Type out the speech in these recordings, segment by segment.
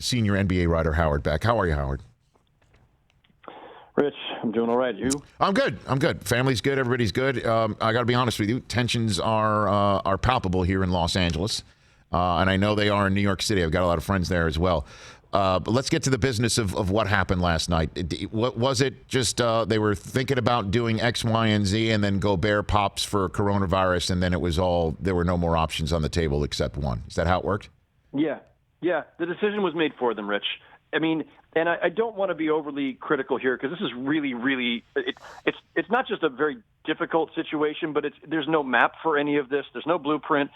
senior NBA writer Howard Beck. How are you, Howard? Rich, I'm doing all right. You? I'm good. Family's good. Everybody's good. I got to be honest with you. Tensions are palpable here in Los Angeles, and I know they are in New York City. I've got a lot of friends there as well. But let's get to the business of what happened last night. What was it? Just they were thinking about doing X, Y, and Z, and then Gobert pops for coronavirus, and then it was all there were no more options on the table except one. Is that how it worked? Yeah. The decision was made for them, Rich. I mean, and I don't want to be overly critical here because this is really it's not just a very difficult situation, but there's no map for any of this. There's no blueprint.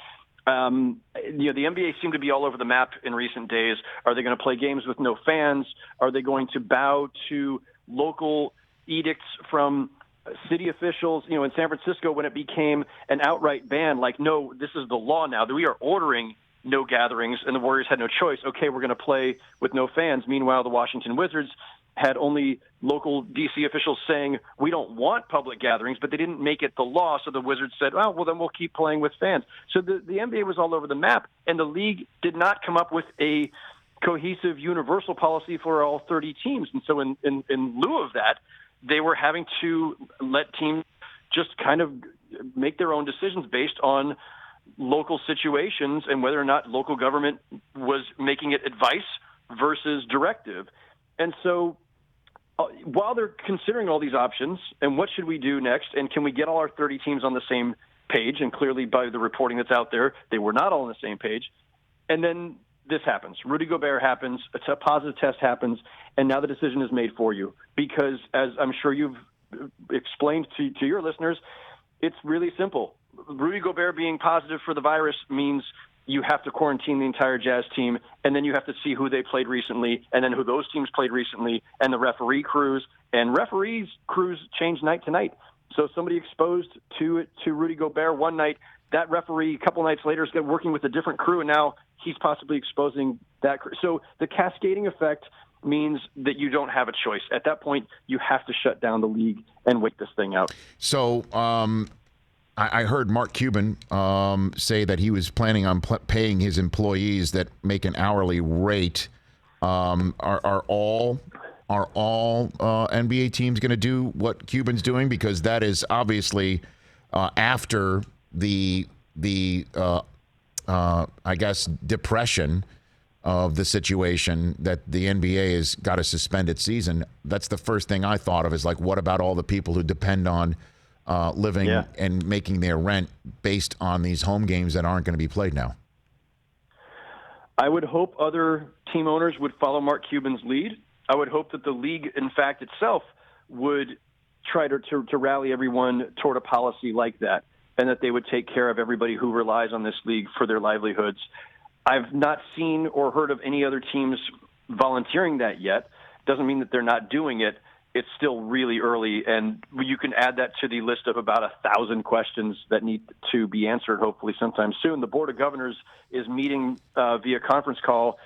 The NBA seemed to be all over the map in recent days. Are they going to play games with no fans? Are they going to bow to local edicts from city officials? In San Francisco, when it became an outright ban, like, no, this is the law now, that we are ordering no gatherings, and the Warriors had no choice. Okay, we're going to play with no fans. Meanwhile, the Washington Wizards had only local D.C. officials saying, we don't want public gatherings, but they didn't make it the law, so the Wizards said, oh, well, then we'll keep playing with fans. So the NBA was all over the map, and the league did not come up with a cohesive, universal policy for all 30 teams. And so in lieu of that, they were having to let teams just kind of make their own decisions based on local situations and whether or not local government was making it advice versus directive. And so while they're considering all these options and what should we do next, and can we get all our 30 teams on the same page, and clearly by the reporting that's out there, they were not all on the same page. And then this happens. Rudy Gobert happens, a positive test happens, and now the decision is made for you. Because as I'm sure you've explained to your listeners, it's really simple. Rudy Gobert being positive for the virus means you have to quarantine the entire Jazz team, and then you have to see who they played recently, and then who those teams played recently, and the referee crews. And referees crews change night to night. So somebody exposed to Rudy Gobert one night, that referee a couple nights later is working with a different crew, and now he's possibly exposing that crew. So the cascading effect means that you don't have a choice. At that point, you have to shut down the league and wait this thing out. So I heard Mark Cuban say that he was planning on paying his employees that make an hourly rate. Are all NBA teams going to do what Cuban's doing? Because that is obviously after the I guess depression of the situation that the NBA has got to suspend its season. That's the first thing I thought of is like, what about all the people who depend on living and making their rent based on these home games that aren't going to be played now? I would hope other team owners would follow Mark Cuban's lead. I would hope that the league, in fact, itself would try to rally everyone toward a policy like that, and that they would take care of everybody who relies on this league for their livelihoods. I've not seen or heard of any other teams volunteering that yet. Doesn't mean that they're not doing it. It's still really early, and you can add that to the list of about 1,000 questions that need to be answered hopefully sometime soon. The Board of Governors is meeting via conference call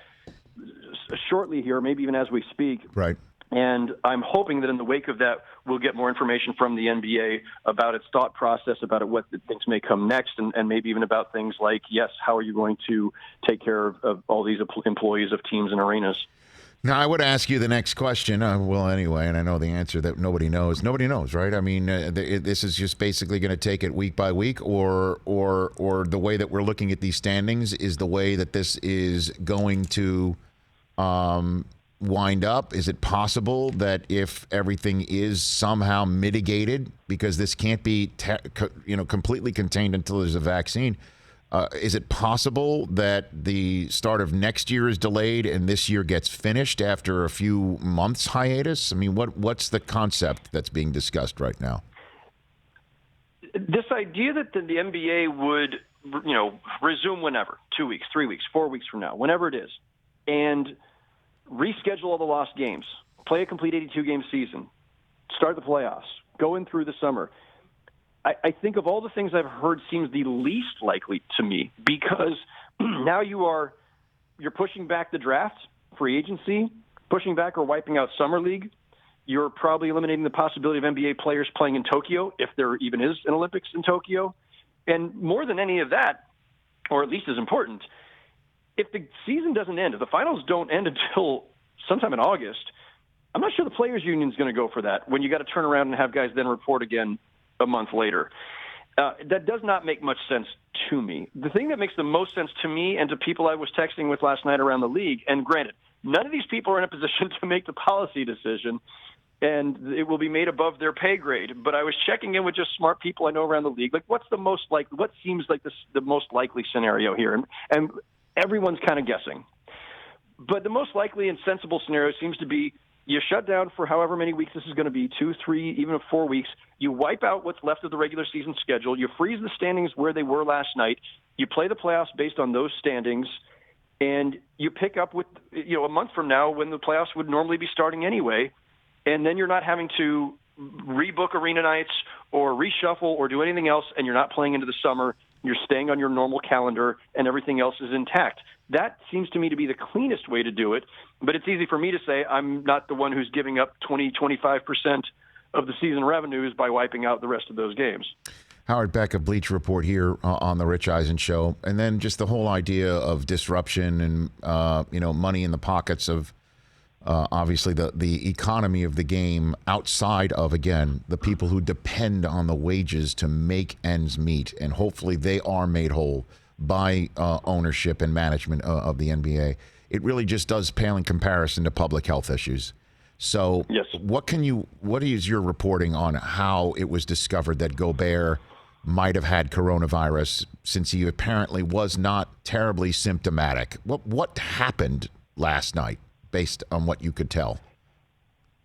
shortly here, maybe even as we speak. Right. And I'm hoping that in the wake of that, we'll get more information from the NBA about its thought process, about what things may come next, and maybe even about things like, yes, how are you going to take care of all these employees of teams and arenas? Now, I would ask you the next question. Well, anyway, and I know the answer that nobody knows. Nobody knows, right? I mean, this is just basically going to take it week by week, or the way that we're looking at these standings is the way that this is going to wind up. Is it possible that if everything is somehow mitigated, because this can't be completely contained until there's a vaccine, is it possible that the start of next year is delayed and this year gets finished after a few months hiatus? I mean, what's the concept that's being discussed right now? This idea that the NBA would, resume whenever, 2 weeks, 3 weeks, 4 weeks from now, whenever it is, and reschedule all the lost games, play a complete 82-game season, start the playoffs, go in through the summer. I think of all the things I've heard seems the least likely to me, because now you're pushing back the draft, free agency, pushing back or wiping out summer league. You're probably eliminating the possibility of NBA players playing in Tokyo, if there even is an Olympics in Tokyo. And more than any of that, or at least as important, if the season doesn't end, if the finals don't end until sometime in August, I'm not sure the players' union is going to go for that when you got to turn around and have guys then report again a month later. That does not make much sense to me. The thing that makes the most sense to me and to people I was texting with last night around the league, and granted, none of these people are in a position to make the policy decision, and it will be made above their pay grade. But I was checking in with just smart people I know around the league. Like, what seems like the most likely scenario here? And everyone's kind of guessing. But the most likely and sensible scenario seems to be you shut down for however many weeks this is going to be, 2, 3, even 4 weeks. You wipe out what's left of the regular season schedule. You freeze the standings where they were last night. You play the playoffs based on those standings. And you pick up with, a month from now when the playoffs would normally be starting anyway. And then you're not having to rebook arena nights or reshuffle or do anything else, and you're not playing into the summer. You're staying on your normal calendar, and everything else is intact. That seems to me to be the cleanest way to do it, but it's easy for me to say I'm not the one who's giving up 20-25% of the season revenues by wiping out the rest of those games. Howard Beck of Bleacher Report here on the Rich Eisen Show. And then just the whole idea of disruption and, money in the pockets of obviously the economy of the game outside of, again, the people who depend on the wages to make ends meet. And hopefully they are made whole by ownership and management of the NBA. It really just does pale in comparison to public health issues. So yes. What is your reporting on how it was discovered that Gobert might have had coronavirus, since he apparently was not terribly symptomatic? What happened last night based on what you could tell,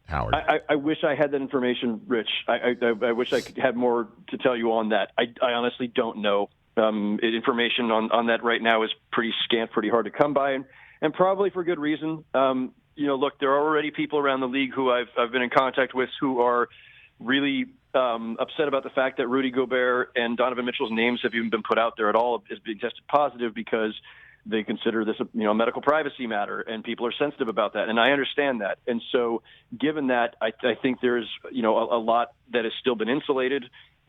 Howard? I wish I had that information, Rich. I wish I could have more to tell you on that. I honestly don't know. Information on that right now is pretty scant, pretty hard to come by, and probably for good reason. Look, there are already people around the league who I've been in contact with who are really upset about the fact that Rudy Gobert and Donovan Mitchell's names have even been put out there at all as being tested positive, because they consider this a medical privacy matter, and people are sensitive about that, and I understand that. And so, given that, I think there's a lot that has still been insulated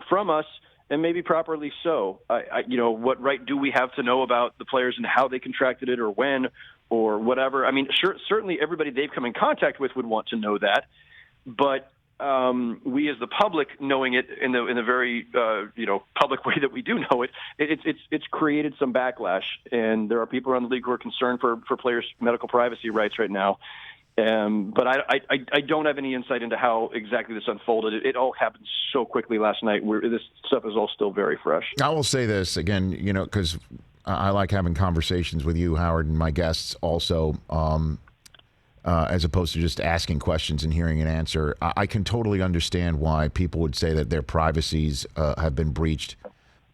from us, and maybe properly so. What right do we have to know about the players and how they contracted it, or when, or whatever? I mean, certainly everybody they've come in contact with would want to know that, but we as the public, knowing it in the very public way that we do know it, it's created some backlash, and there are people around the league who are concerned for players' medical privacy rights right now. But I don't have any insight into how exactly this unfolded. It all happened so quickly last night. This stuff is all still very fresh. I will say this again, because I like having conversations with you, Howard, and my guests also, as opposed to just asking questions and hearing an answer. I can totally understand why people would say that their privacies have been breached.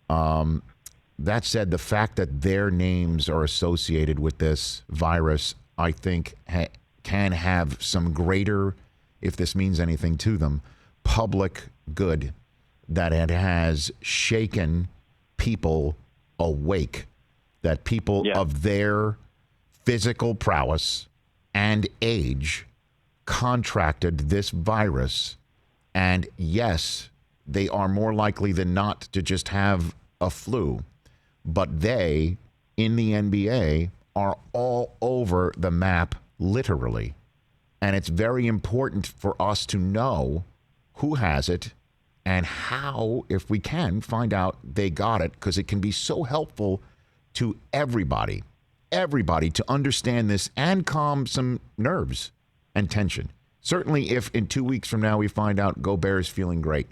That said, the fact that their names are associated with this virus, I think, can have some greater, if this means anything to them, public good, that it has shaken people awake, that people of their physical prowess and age contracted this virus. And yes, they are more likely than not to just have a flu, but they, in the NBA, are all over the map, literally. And it's very important for us to know who has it and how, if we can, find out they got it, because it can be so helpful to everybody to understand this and calm some nerves and tension. Certainly if in 2 weeks from now we find out Gobert is feeling great,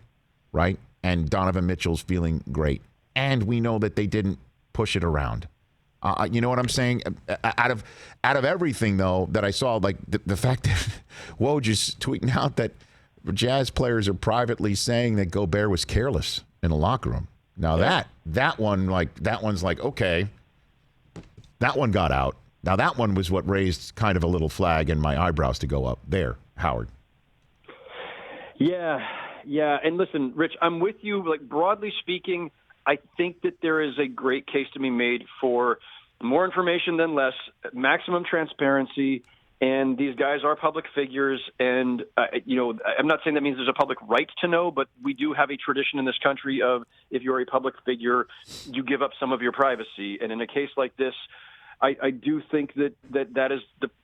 right? And Donovan Mitchell's feeling great, and we know that they didn't push it around. You know what I'm saying? Out of everything, though, that I saw, like the fact that Woj is tweeting out that Jazz players are privately saying that Gobert was careless in the locker room. Now that one's like, okay, that one got out. Now that one was what raised kind of a little flag and my eyebrows to go up there, Howard. Yeah. And listen, Rich, I'm with you. Like, broadly speaking, I think that there is a great case to be made for more information than less, maximum transparency, and these guys are public figures. And, I'm not saying that means there's a public right to know, but we do have a tradition in this country of, if you're a public figure, you give up some of your privacy. And in a case like this, I do think that is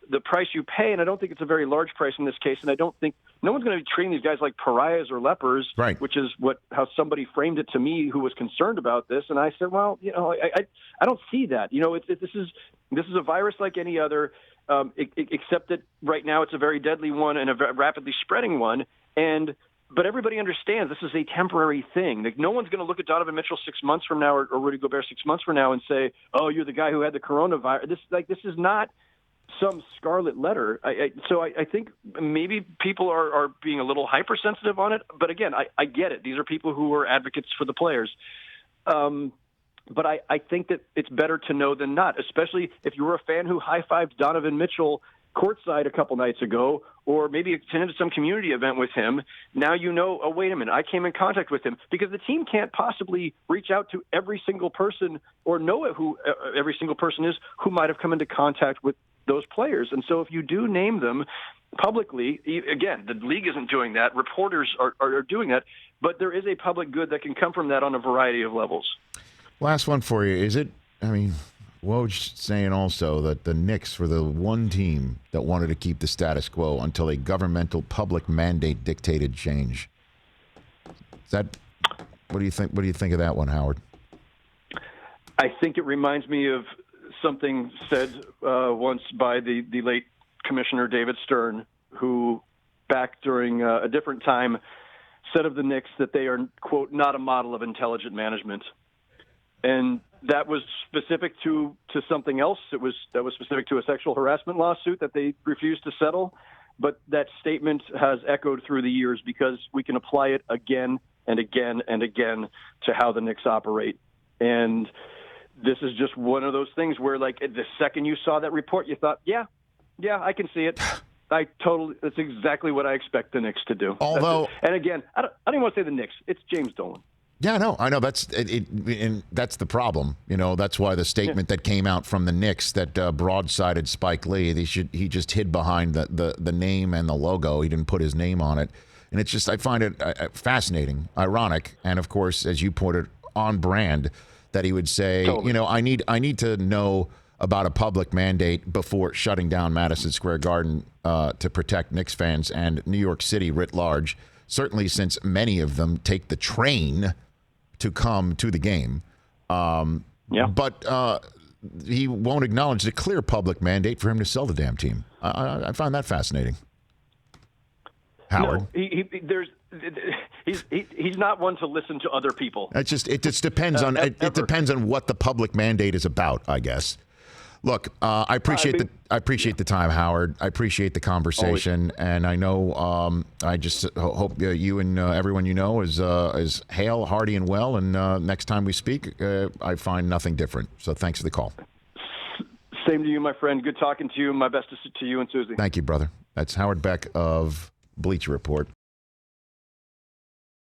the price you pay, and I don't think it's a very large price in this case. And I don't think no one's going to be treating these guys like pariahs or lepers, right. Which is how somebody framed it to me who was concerned about this. And I said, well, I don't see that. This is a virus like any other, except that right now it's a very deadly one and a rapidly spreading one. But everybody understands this is a temporary thing. Like, no one's going to look at Donovan Mitchell 6 months from now or Rudy Gobert 6 months from now and say, "Oh, you're the guy who had the coronavirus." This is not some scarlet letter. So I think maybe people are being a little hypersensitive on it. But again, I get it. These are people who are advocates for the players. But I think that it's better to know than not, especially if you were a fan who high-fived Donovan Mitchell courtside a couple nights ago, or maybe attended some community event with him. Now oh, wait a minute, I came in contact with him, because the team can't possibly reach out to every single person or know who every single person is who might have come into contact with those players. And so if you do name them publicly, again, the league isn't doing that. Reporters are doing that, but there is a public good that can come from that on a variety of levels. Last one for you. Woj saying also that the Knicks were the one team that wanted to keep the status quo until a governmental public mandate dictated change. What do you think? What do you think of that one, Howard? I think it reminds me of something said once by the late Commissioner David Stern, who back during a different time said of the Knicks that they are, quote, not a model of intelligent management. And that was specific to something else. That was specific to a sexual harassment lawsuit that they refused to settle. But that statement has echoed through the years, because we can apply it again and again and again to how the Knicks operate. And this is just one of those things where, like, the second you saw that report, you thought, yeah, I can see it. That's exactly what I expect the Knicks to do. Although, and again, I don't even want to say the Knicks. It's James Dolan. Yeah, no, I know that's it, and that's the problem. That's why the statement that came out from the Knicks that broadsided Spike Lee, he just hid behind the name and the logo. He didn't put his name on it, and it's just, I find it fascinating, ironic, and of course, as you put it, on brand, that he would say, totally. I need to know about a public mandate before shutting down Madison Square Garden to protect Knicks fans and New York City writ large. Certainly, since many of them take the train to come to the game. But he won't acknowledge the clear public mandate for him to sell the damn team. I find that fascinating. Howard? No, he's not one to listen to other people. It just depends on it depends on what the public mandate is about, I guess. Look, I appreciate the time, Howard. I appreciate the conversation, and I know I just hope you and everyone you know is hale, hearty, and well. And next time we speak, I find nothing different. So thanks for the call. Same to you, my friend. Good talking to you. My best to you and Susie. Thank you, brother. That's Howard Beck of Bleacher Report.